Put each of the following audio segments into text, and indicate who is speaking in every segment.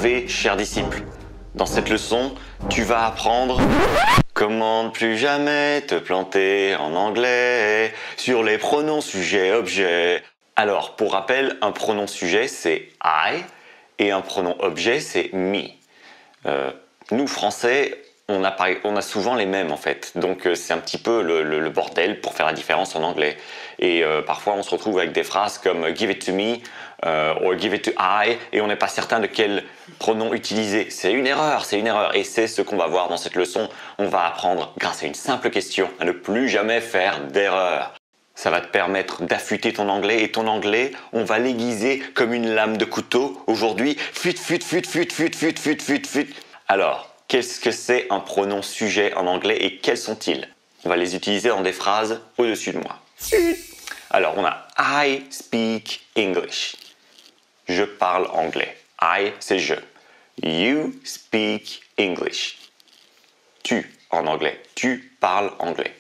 Speaker 1: savez, chers disciples, dans cette leçon, tu vas apprendre comment ne plus jamais te planter en anglais sur les pronoms sujet-objet. Alors, pour rappel, un pronom sujet, c'est I et un pronom objet, c'est me. Nous, Français, on a souvent les mêmes en fait, donc c'est un petit peu le bordel pour faire la différence en anglais. Et parfois on se retrouve avec des phrases comme give it to me or give it to I et on n'est pas certain de quel pronom utiliser. C'est une erreur et c'est ce qu'on va voir dans cette leçon. On va apprendre grâce à une simple question à ne plus jamais faire d'erreur. Ça va te permettre d'affûter ton anglais et ton anglais, on va l'aiguiser comme une lame de couteau. Aujourd'hui, fut. Alors, qu'est-ce que c'est un pronom sujet en anglais et quels sont-ils? On va les utiliser dans des phrases au-dessus de moi. Alors, on a I speak English. Je parle anglais. I, c'est je. You speak English. Tu, en anglais. Tu parles anglais.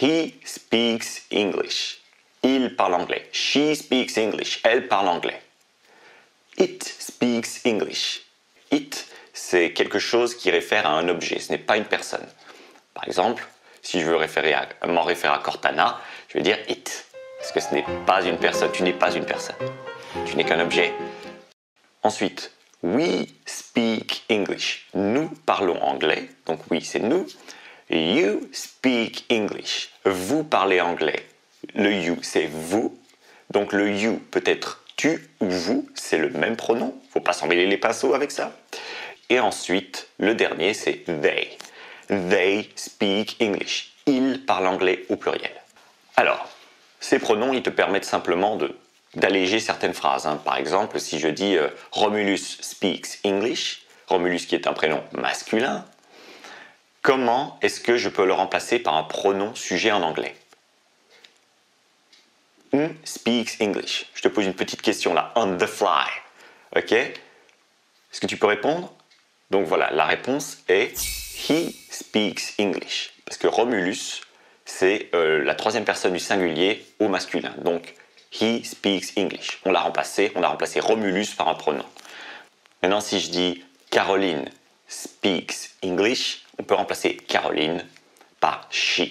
Speaker 1: He speaks English. Il parle anglais. She speaks English. Elle parle anglais. It speaks English. It, c'est quelque chose qui réfère à un objet, ce n'est pas une personne. Par exemple, si je veux m'en référer à Cortana, je vais dire it, parce que ce n'est pas une personne, tu n'es pas une personne, tu n'es qu'un objet. Ensuite, we speak English, nous parlons anglais, donc oui c'est nous. You speak English, vous parlez anglais. Le you c'est vous, donc le you peut être tu ou vous, c'est le même pronom, faut pas s'emmêler les pinceaux avec ça. Et ensuite, le dernier, c'est they. They speak English. Ils parlent anglais au pluriel. Alors, ces pronoms, ils te permettent simplement d'alléger certaines phrases. Par exemple, si je dis Romulus speaks English, Romulus qui est un prénom masculin, comment est-ce que je peux le remplacer par un pronom sujet en anglais? Speaks English. Je te pose une petite question là, on the fly. Ok? Est-ce que tu peux répondre? Donc voilà, la réponse est he speaks English. Parce que Romulus, c'est la troisième personne du singulier au masculin. Donc he speaks English. On l'a remplacé Romulus par un pronom. Maintenant, si je dis Caroline speaks English, on peut remplacer Caroline par she.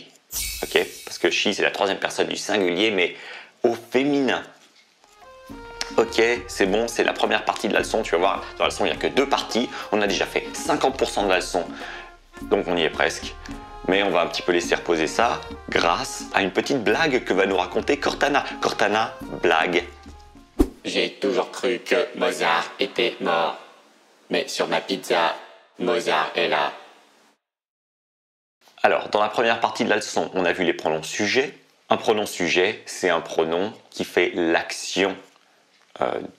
Speaker 1: Ok? Parce que she, c'est la troisième personne du singulier, mais au féminin. Ok, c'est bon, c'est la première partie de la leçon. Tu vas voir, dans la leçon, il n'y a que 2 parties. On a déjà fait 50% de la leçon, donc on y est presque. Mais on va un petit peu laisser reposer ça grâce à une petite blague que va nous raconter Cortana. Cortana, blague.
Speaker 2: J'ai toujours cru que Mozart était mort. Mais sur ma pizza, Mozart est là.
Speaker 1: Alors, dans la première partie de la leçon, on a vu les pronoms sujets. Un pronom sujet, c'est un pronom qui fait l'action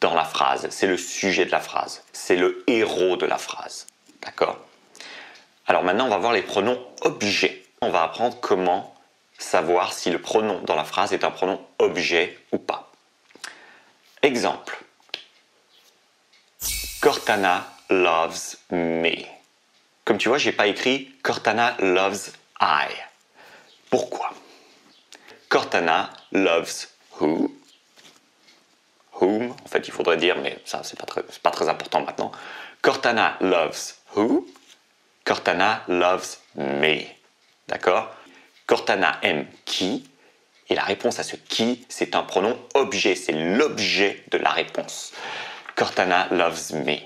Speaker 1: dans la phrase. C'est le sujet de la phrase. C'est le héros de la phrase. D'accord? Alors maintenant, on va voir les pronoms objets. On va apprendre comment savoir si le pronom dans la phrase est un pronom objet ou pas. Exemple. Cortana loves me. Comme tu vois, je n'ai pas écrit Cortana loves I. Pourquoi? Cortana loves who? Whom, en fait, il faudrait dire, mais ça, c'est pas très important maintenant. Cortana loves who? Cortana loves me. D'accord? Cortana aime qui? Et la réponse à ce qui, c'est un pronom objet. C'est l'objet de la réponse. Cortana loves me.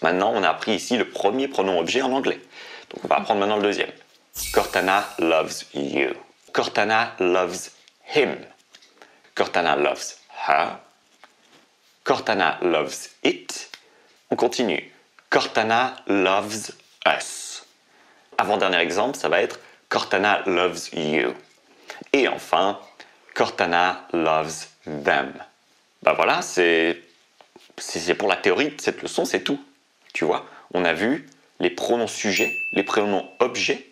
Speaker 1: Maintenant, on a appris ici le premier pronom objet en anglais. Donc, on va apprendre maintenant le deuxième. Cortana loves you. Cortana loves him. Cortana loves her. Cortana loves it. On continue. Cortana loves us. Avant-dernier exemple, ça va être Cortana loves you. Et enfin, Cortana loves them. Ben voilà, c'est pour la théorie de cette leçon, c'est tout. Tu vois, on a vu les pronoms sujets, les pronoms objets.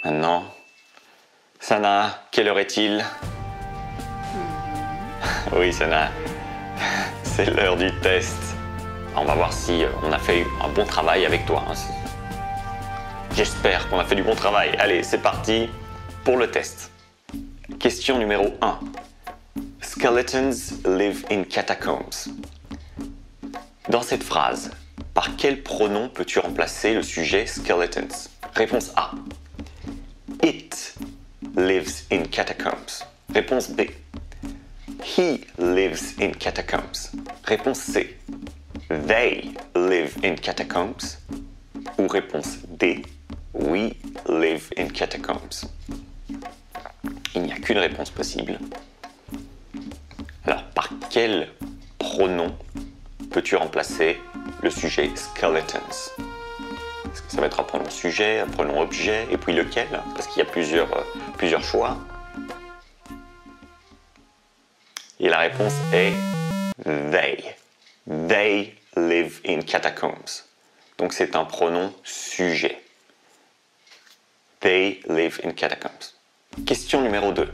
Speaker 1: Maintenant, Sana, quelle heure est-il? Oui, Sana, c'est l'heure du test. On va voir si on a fait un bon travail avec toi. J'espère qu'on a fait du bon travail. Allez, c'est parti pour le test. Question numéro 1. Skeletons live in catacombs. Dans cette phrase, par quel pronom peux-tu remplacer le sujet skeletons? Réponse A. It lives in catacombs. Réponse B. He lives in catacombs. Réponse C. They live in catacombs. Ou réponse D. We live in catacombs. Il n'y a qu'une réponse possible. Alors, par quel pronom peux-tu remplacer le sujet skeletons? Est-ce que ça va être un pronom sujet, un pronom objet, et puis lequel? Parce qu'il y a plusieurs choix. Et la réponse est they. They live in catacombs. Donc c'est un pronom sujet. They live in catacombs. Question numéro 2.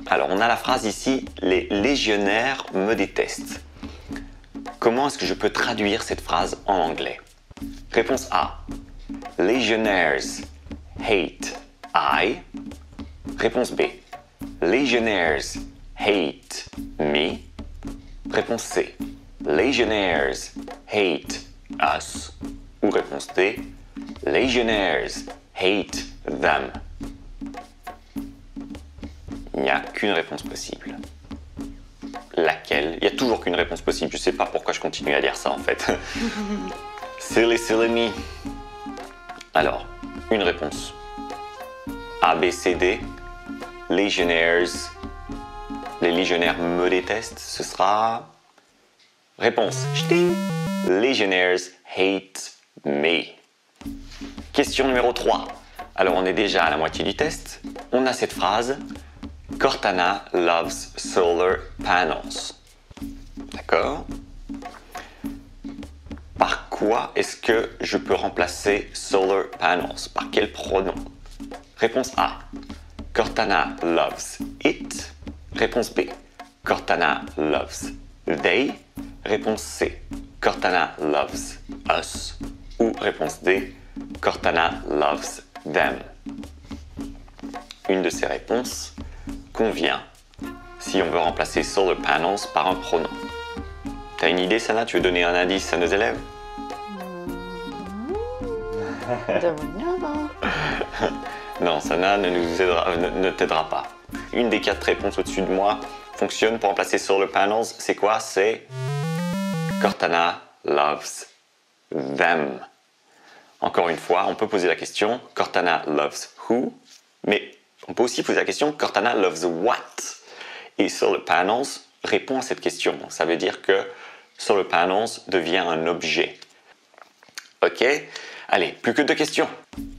Speaker 1: Alors on a la phrase ici, les légionnaires me détestent. Comment est-ce que je peux traduire cette phrase en anglais? Réponse A. Legionnaires hate I. Réponse B. Legionnaires hate me. Réponse C. Legionnaires hate us. Ou réponse D. Legionnaires hate them. Il n'y a qu'une réponse possible. Laquelle? Il n'y a toujours qu'une réponse possible. Je ne sais pas pourquoi je continue à dire ça en fait. Silly, silly me. Alors, une réponse. A, B, C, D. Legionnaires. Les légionnaires me détestent. Ce sera... Réponse. Ch'ting. Legionnaires hate me. Question numéro 3. Alors, on est déjà à la moitié du test. On a cette phrase. Cortana loves solar panels. D'accord? Par quoi est-ce que je peux remplacer solar panels? Par quel pronom? Réponse A. Cortana loves it. Réponse B. Cortana loves they. Réponse C. Cortana loves us. Ou réponse D. Cortana loves them. Une de ces réponses convient si on veut remplacer solar panels par un pronom. T'as une idée, Sana? Tu veux donner un indice à nos élèves? Non, Sana ne t'aidera pas. Une des 4 réponses au-dessus de moi fonctionne pour remplacer solar panels. C'est quoi? C'est Cortana loves them. Encore une fois, on peut poser la question Cortana loves who? Mais on peut aussi poser la question Cortana loves what? Et solar panels répond à cette question. Donc, ça veut dire que solar panels devient un objet. Ok? Allez, plus que 2 questions.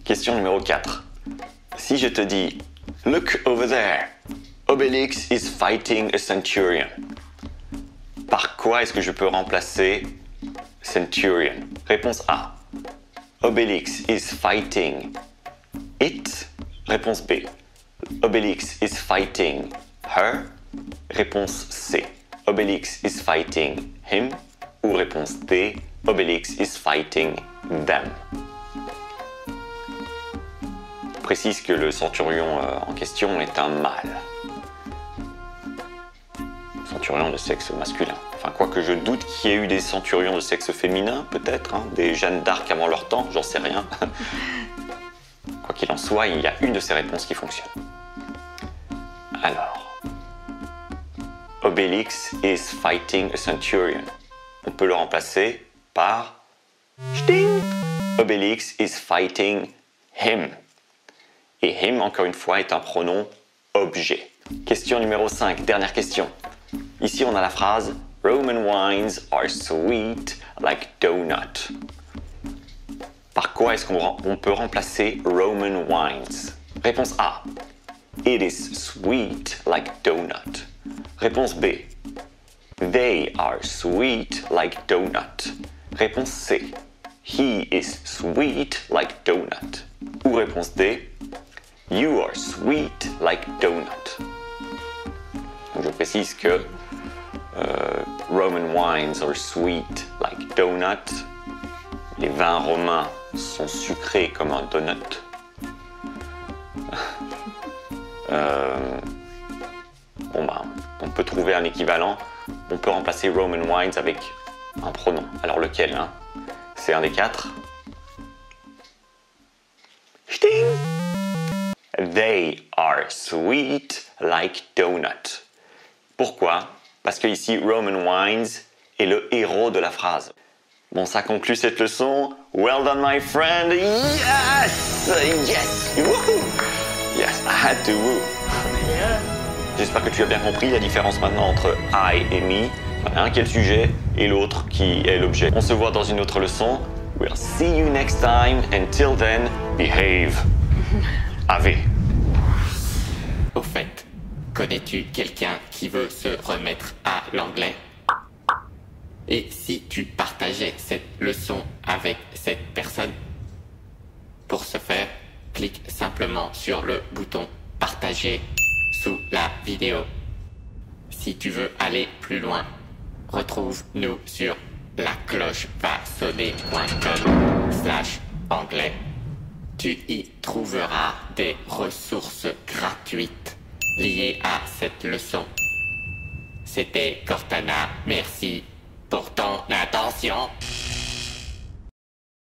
Speaker 1: Question numéro 4. Si je te dis Look over there, Obelix is fighting a centurion. Par quoi est-ce que je peux remplacer centurion? Réponse A. Obelix is fighting it. Réponse B. Obelix is fighting her. Réponse C. Obelix is fighting him. Ou réponse D. Obelix is fighting them. Je précise que le centurion en question est un mâle. Centurion de sexe masculin. Enfin, quoique je doute qu'il y ait eu des centurions de sexe féminin, peut-être, hein, des Jeanne d'Arc avant leur temps, j'en sais rien. Quoi qu'il en soit, il y a une de ces réponses qui fonctionne. Alors, Obelix is fighting a centurion. On peut le remplacer par Ch'ting! Obelix is fighting him. Et him, encore une fois, est un pronom objet. Question numéro 5, dernière question. Ici, on a la phrase Roman wines are sweet like donut. Par quoi est-ce qu'on peut remplacer Roman wines? Réponse A. It is sweet like donut. Réponse B. They are sweet like donut. Réponse C. He is sweet like donut. Ou réponse D. You are sweet like donut. Donc je précise que Roman wines are sweet like donut. Les vins romains sont sucrés comme un donut. Bon bah, on peut trouver un équivalent. On peut remplacer Roman wines avec un pronom. Alors lequel, hein? C'est un des 4. Sting! They are sweet like donut. Pourquoi? Parce que ici, Roman Wines est le héros de la phrase. Bon, ça conclut cette leçon. Well done, my friend. Yes! Yes! Woohoo! Yes, I had to woo. J'espère que tu as bien compris la différence maintenant entre I et me. Un qui est le sujet et l'autre qui est l'objet. On se voit dans une autre leçon. We'll see you next time. Until then, behave. Ave.
Speaker 2: Au fait, connais-tu quelqu'un qui veut se remettre à l'anglais? Et si tu partageais cette leçon avec cette personne? Pour ce faire, clique simplement sur le bouton partager sous la vidéo. Si tu veux aller plus loin, retrouve-nous sur laclochevasonner.com/anglais. Tu y trouveras des ressources gratuites liées à cette leçon. C'était Cortana, merci pour ton attention.